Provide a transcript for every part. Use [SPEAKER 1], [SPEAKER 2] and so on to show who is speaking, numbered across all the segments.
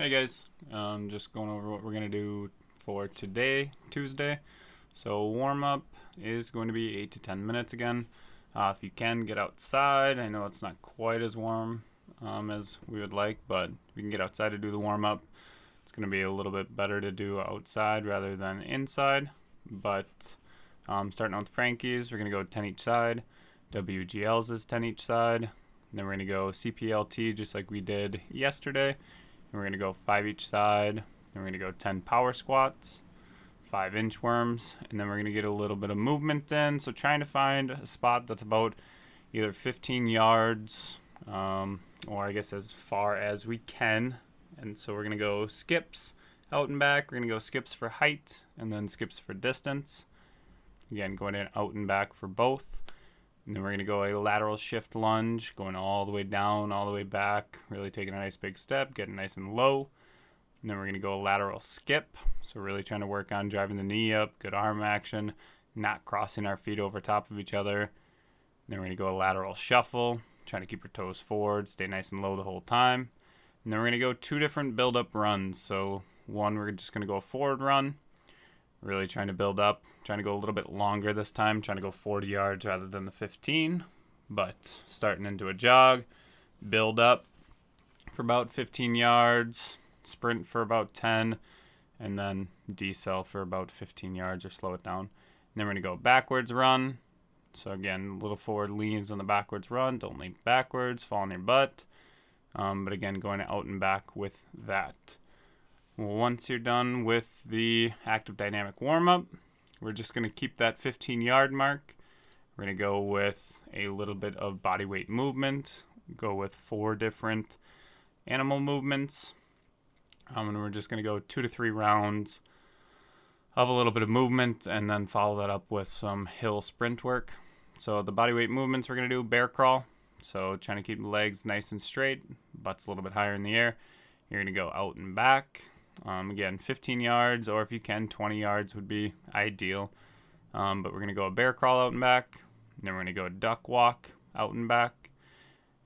[SPEAKER 1] Hey guys, just going over what we're going to do for today, Tuesday. So warm up is going to be 8 to 10 minutes again. If you can get outside, I know it's not quite as warm as we would like, but if you can get outside to do the warm up, it's going to be a little bit better to do outside rather than inside. But starting out with Frankie's, we're going to go 10 each side. WGL's is 10 each side. And then we're going to go CPLT just like we did yesterday. And we're going to go 5 each side. And we're going to go 10 power squats, 5 inchworms, and then we're going to get a little bit of movement in. So trying to find a spot that's about either 15 yards or I guess as far as we can. And so we're going to go skips out and back. We're going to go skips for height and then skips for distance. Again, going in out and back for both. And then we're going to go a lateral shift lunge, going all the way down, all the way back, really taking a nice big step, getting nice and low. And then we're going to go a lateral skip. So really trying to work on driving the knee up, good arm action, not crossing our feet over top of each other. And then we're going to go a lateral shuffle, trying to keep your toes forward, stay nice and low the whole time. And then we're going to go 2 different build-up runs. So one, we're just going to go a forward run. Really trying to build up, trying to go a little bit longer this time, trying to go 40 yards rather than the 15. But starting into a jog, build up for about 15 yards, sprint for about 10, and then decel for about 15 yards or slow it down. And then we're going to go backwards run. So again, little forward leans on the backwards run. Don't lean backwards, fall on your butt. But again, going out and back with that. Once you're done with the active dynamic warm-up, we're just going to keep that 15-yard mark. We're going to go with a little bit of body weight movement, go with 4 different animal movements, and we're just going to go 2 to 3 rounds of a little bit of movement and then follow that up with some hill sprint work. So the body weight movements we're going to do bear crawl, so trying to keep the legs nice and straight, butt's a little bit higher in the air. You're going to go out and back. Again, 15 yards, or if you can, 20 yards would be ideal. But we're going to go a bear crawl out and back. And then we're going to go a duck walk out and back.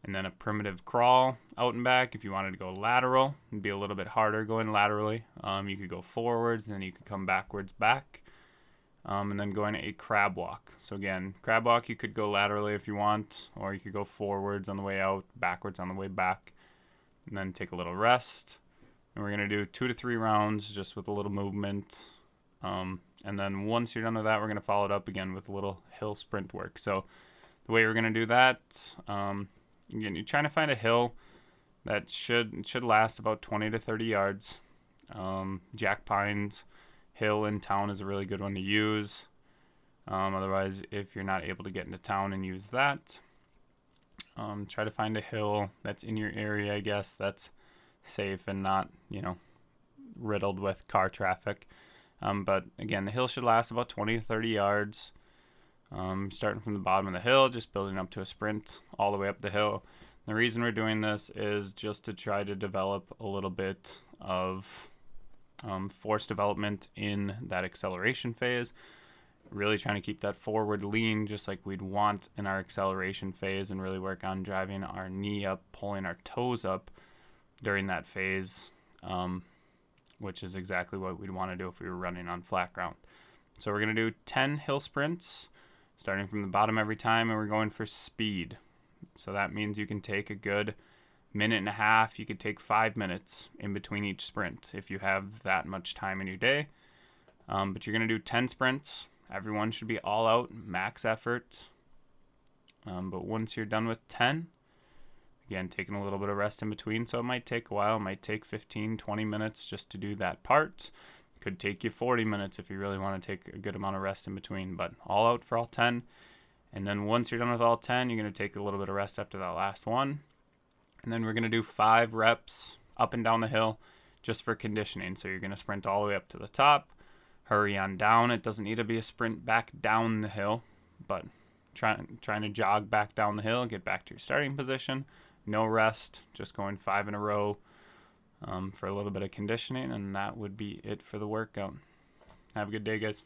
[SPEAKER 1] And then a primitive crawl out and back. If you wanted to go lateral, it'd be a little bit harder going laterally. You could go forwards, and then you could come backwards back. And then going a crab walk. So again, crab walk, you could go laterally if you want, or you could go forwards on the way out, backwards on the way back. And then take a little rest. And we're going to do 2 to 3 rounds just with a little movement. And then once you're done with that, we're going to follow it up again with a little hill sprint work. So the way we're going to do that, again, you're trying to find a hill that should last about 20 to 30 yards. Jack Pines Hill in town is a really good one to use. Otherwise, if you're not able to get into town and use that, try to find a hill that's in your area, I guess, that's safe and not, riddled with car traffic. But again, the hill should last about 20 to 30 yards. Starting from the bottom of the hill, just building up to a sprint all the way up the hill. The reason we're doing this is just to try to develop a little bit of force development in that acceleration phase. Really trying to keep that forward lean just like we'd want in our acceleration phase and really work on driving our knee up, pulling our toes up during that phase, which is exactly what we'd want to do if we were running on flat ground. So we're going to do 10 hill sprints, starting from the bottom every time, and we're going for speed. So that means you can take a good minute and a half. You could take 5 minutes in between each sprint if you have that much time in your day. But you're going to do 10 sprints. Everyone should be all out, max effort. But once you're done with 10, again, taking a little bit of rest in between, so it might take a while. It might take 15, 20 minutes just to do that part. Could take you 40 minutes if you really want to take a good amount of rest in between, but all out for all 10. And then once you're done with all 10, you're going to take a little bit of rest after that last one. And then we're going to do 5 reps up and down the hill just for conditioning. So you're going to sprint all the way up to the top, hurry on down. It doesn't need to be a sprint back down the hill, but trying to jog back down the hill, get back to your starting position. No rest, just going 5 in a row for a little bit of conditioning, and that would be it for the workout. Have a good day, guys.